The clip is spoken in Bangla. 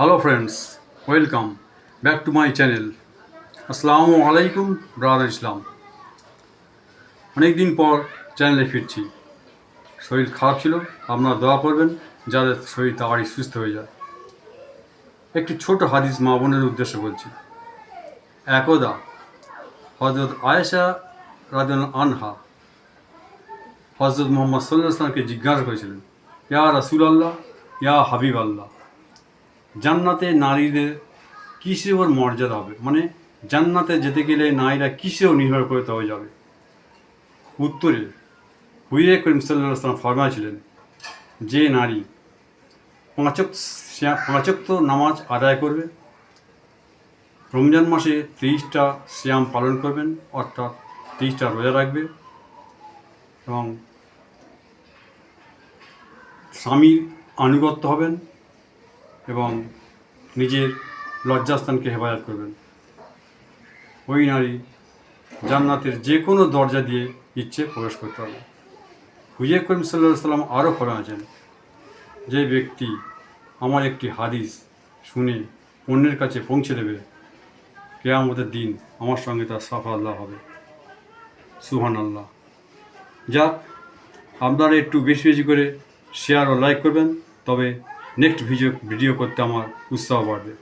Hello friends, welcome back to my channel. আসসালামু আলাইকুম ব্রাদার ইসলাম। অনেক দিন পর চ্যানেলে ফিরছি। শরীর খারাপ ছিল, আপনারা দোয়া করবেন যাদের শরীর তাড়াতাড়ি সুস্থ হয়ে যায়। একটি ছোট হাদিস মা বোনের উদ্দেশ্যে বলছি। একদা হজরত আয়েশা রাদিয়াল্লাহু আনহা হজরত মুহাম্মদ সাল্লাল্লাহু আলাইহি ওয়াসাল্লামকে জিজ্ঞাসা করেছিলেন, ইয়া রাসূলুল্লাহ, ইয়া হাবিব আল্লাহ, জান্নাতে নারীদের কিসের ওপর মর্যাদা হবে, মানে জান্নাতে যেতে গেলে নারীরা কিসেও নির্ভর করে তবে যাবে। উত্তরে হুইয়ে করিম সাল্লাল্লাহু আলাইহি ওয়াসাল্লাম ফরমাইছিলেন, যে নারী পাঁচক্ত নামাজ আদায় করবে, রমজান মাসে 30টা সিয়াম পালন করবেন, অর্থাৎ 30টা রোজা রাখবে এবং স্বামীর আনুগত্য হবেন এবং নিজের লজ্জাস্থানকে হেফাজত করবেন, ওই নারী জান্নাতের যে কোনো দরজা দিয়ে ইচ্ছে প্রবেশ করতে হবে। হুজুর করিম সাল্লাল্লাহু আলাইহি ওয়াসাল্লাম আরও ফরমাইছেন, যে ব্যক্তি আমার একটি হাদিস শুনে অন্যের কাছে পৌঁছে দেবে, কিয়ামতের দিন আমার সঙ্গে তার সাফাল্লাহ হবে। সুবহানাল্লাহ। যাক, আপনারা একটু বেশি বেশি করে শেয়ার ও লাইক করবেন, তবে নেক্সট ভিডিও করতে আমার উৎসাহ বাড়বে।